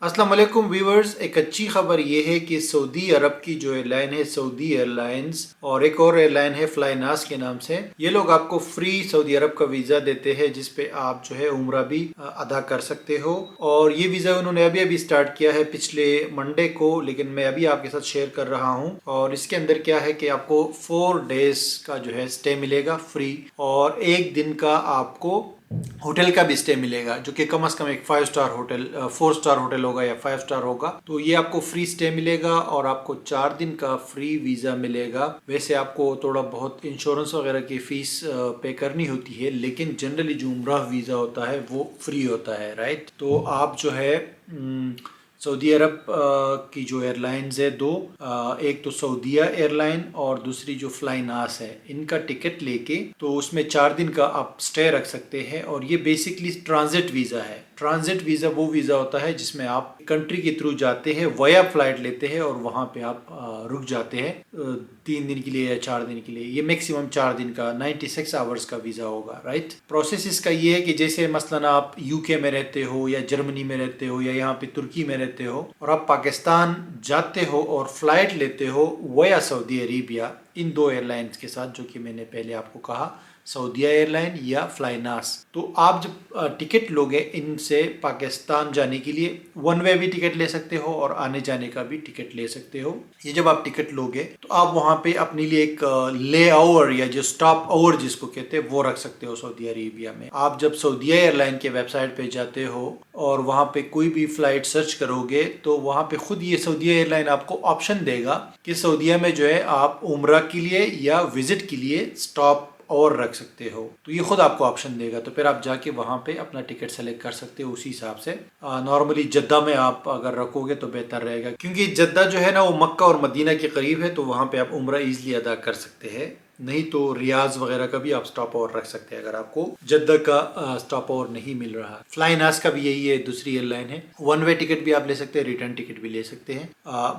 अस्सलाम वालेकुम व्यूवर्स, एक अच्छी खबर ये है कि सऊदी अरब की जो एयरलाइन है सऊदी एयरलाइंस और एक और एयरलाइन है फ्लाईनास के नाम से, ये लोग आपको फ्री सऊदी अरब का वीज़ा देते हैं जिस पे आप जो है उम्रा भी अदा कर सकते हो। और ये वीज़ा उन्होंने अभी अभी स्टार्ट किया है पिछले मंडे को, लेकिन मैं अभी आपके साथ शेयर कर रहा हूँ। और इसके अंदर क्या है कि आपको 4 डेज का जो है स्टे मिलेगा फ्री, और एक दिन का आपको होटल का भी स्टे मिलेगा जो कि कम से कम एक 5 स्टार होटल 4 स्टार होटल होगा या 5 स्टार होगा। तो ये आपको फ्री स्टे मिलेगा और आपको 4 दिन का फ्री वीज़ा मिलेगा। वैसे आपको थोड़ा बहुत इंश्योरेंस वगैरह की फीस पे करनी होती है, लेकिन जनरली जो उम्रा वीज़ा होता है वो फ्री होता है, राइट। तो आप जो है सऊदी अरब की जो एयरलाइंस है दो, एक तो सऊदिया एयरलाइन और दूसरी जो फ्लाईनास है, इनका टिकट लेके तो उसमें 4 दिन का आप स्टे रख सकते हैं। और ये बेसिकली ट्रांजिट वीज़ा है। ट्रांजिट वीज़ा वो वीज़ा होता है जिसमें आप कंट्री के थ्रू जाते हैं, वया फ्लाइट लेते हैं और वहाँ पे आप रुक जाते हैं 3 दिन के लिए या 4 दिन के लिए। ये मैक्सिमम 4 दिन का 96 आवर्स का वीज़ा होगा, राइट। प्रोसेस इसका ये है कि जैसे मसलन आप यूके में रहते हो या जर्मनी में रहते हो या यहाँ पे तुर्की में रहते हो और आप पाकिस्तान जाते हो और फ्लाइट लेते हो वया सऊदी अरेबिया, इन दो एयरलाइंस के साथ जो कि मैंने पहले आपको कहा, सऊदिया एयरलाइन या फ्लाईनास। तो आप जब टिकट लोगे इनसे पाकिस्तान जाने के लिए, वन वे भी टिकट ले सकते हो और आने जाने का भी टिकट ले सकते हो। ये जब आप टिकट लोगे तो आप वहाँ पे अपने लिए एक ले ओवर या जो स्टॉप ओवर जिसको कहते हैं वो रख सकते हो सऊदी अरेबिया में। आप जब सऊदिया एयरलाइन के वेबसाइट पे जाते हो और वहाँ पे कोई भी फ्लाइट सर्च करोगे तो वहाँ पे खुद ये सऊदिया एयरलाइन आपको ऑप्शन देगा कि सऊदिया में जो है आप उम्रा के लिए या विजिट के लिए स्टॉप और रख सकते हो। तो ये खुद आपको ऑप्शन देगा, तो फिर आप जाके वहाँ पे अपना टिकट सेलेक्ट कर सकते हो उसी हिसाब से। नॉर्मली जद्दा में आप अगर रखोगे तो बेहतर रहेगा, क्योंकि जद्दा जो है ना वो मक्का और मदीना के करीब है, तो वहाँ पे आप उम्रा इजीली अदा कर सकते हैं। नहीं तो रियाज वगैरह का भी आप स्टॉप ओवर रख सकते हैं अगर आपको जद्दा का स्टॉप ओवर नहीं मिल रहा। फ्लाईनास का भी यही है, दूसरी एयरलाइन है। वन वे टिकट भी आप ले सकते हैं, रिटर्न टिकट भी ले सकते हैं।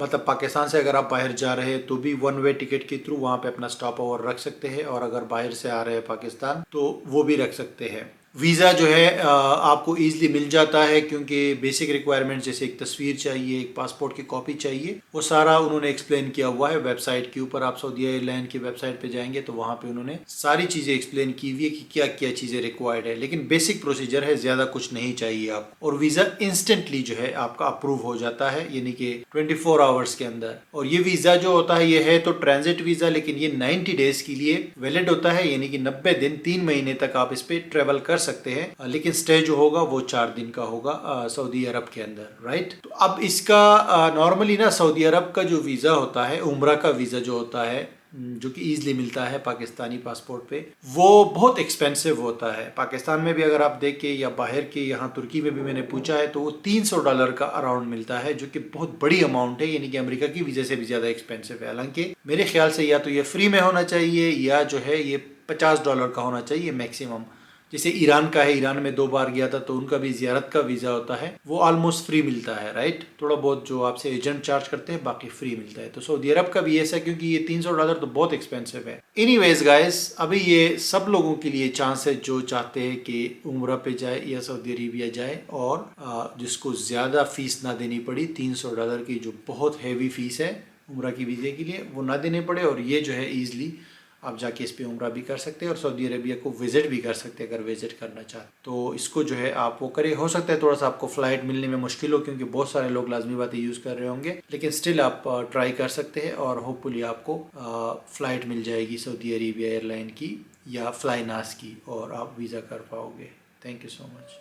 मतलब पाकिस्तान से अगर आप बाहर जा रहे हैं तो भी वन वे टिकट के थ्रू वहाँ पे अपना स्टॉप ओवर रख सकते हैं, और अगर बाहर से आ रहे हैं पाकिस्तान तो वो भी रख सकते हैं। वीज़ा जो है आपको ईजिली मिल जाता है, क्योंकि बेसिक रिक्वायरमेंट जैसे एक तस्वीर चाहिए, एक पासपोर्ट की कॉपी चाहिए, वो सारा उन्होंने एक्सप्लेन किया हुआ है वेबसाइट के ऊपर। आप सऊदी एयरलाइन की वेबसाइट पे जाएंगे तो वहाँ पे उन्होंने सारी चीज़ें एक्सप्लेन की हुई है कि क्या क्या चीज़ें रिक्वायर्ड है, लेकिन बेसिक प्रोसीजर है, ज़्यादा कुछ नहीं चाहिए आप। और वीज़ा इंस्टेंटली जो है आपका अप्रूव हो जाता है, यानी कि 24 आवर्स के अंदर। और ये वीज़ा जो होता है ये है तो ट्रांजिट वीज़ा, लेकिन ये 90 डेज के लिए वैलिड होता है, यानी कि 90 दिन 3 महीने तक आप इस पे ट्रेवल कर सकते हैं। लेकिन स्टे जो होगा वो 4 दिन का होगा सऊदी अरब के अंदर, राइट। तो अब इसका नॉर्मली ना सऊदी अरब का जो वीज़ा होता है, उम्रा का वीज़ा जो होता है, जो कि ईजिली मिलता है पाकिस्तानी पासपोर्ट पे, वो बहुत एक्सपेंसिव होता है। पाकिस्तान में भी अगर आप देखें या बाहर के, यहाँ तुर्की में भी मैंने पूछा है, तो वो $300 का अराउंड मिलता है, जो कि बहुत बड़ी अमाउंट है, यानी कि अमेरिका की वीज़ा से भी ज़्यादा एक्सपेंसिव है। हालांकि मेरे ख्याल से या तो ये फ्री में होना चाहिए या जो है ये $50 का होना चाहिए मैक्सिमम। जैसे ईरान का है, ईरान में 2 बार गया था तो उनका भी ज़ियारत का वीज़ा होता है, वो ऑलमोस्ट फ्री मिलता है, राइट। थोड़ा बहुत जो आपसे एजेंट चार्ज करते हैं, बाकी फ्री मिलता है। तो सऊदी अरब का भी ऐसा है, क्योंकि ये $300 तो बहुत एक्सपेंसिव है। एनीवेज गाइस, अभी ये सब लोगों के लिए चांस है जो चाहते हैं कि उम्रा पे जाए या सऊदी अरेबिया जाए और जिसको ज़्यादा फीस ना देनी पड़ी। $300 की जो बहुत हैवी फीस है उम्रा की वीज़े के लिए, वो ना देने पड़े, और ये जो है ईजिली आप जाके इस पे उम्रा भी कर सकते हैं और सऊदी अरेबिया को विज़िट भी कर सकते हैं अगर विज़िट करना चाहते। तो इसको जो है आप वो करें। हो सकता है थोड़ा सा आपको फ़्लाइट मिलने में मुश्किल हो, क्योंकि बहुत सारे लोग लाजमी बातें यूज़ कर रहे होंगे, लेकिन स्टिल आप ट्राई कर सकते हैं और होपफुली आपको फ़्लाइट मिल जाएगी सऊदी अरेबिया एयरलाइन की या फ्लाईनास की, और आप वीज़ा कर पाओगे। Thank you so much.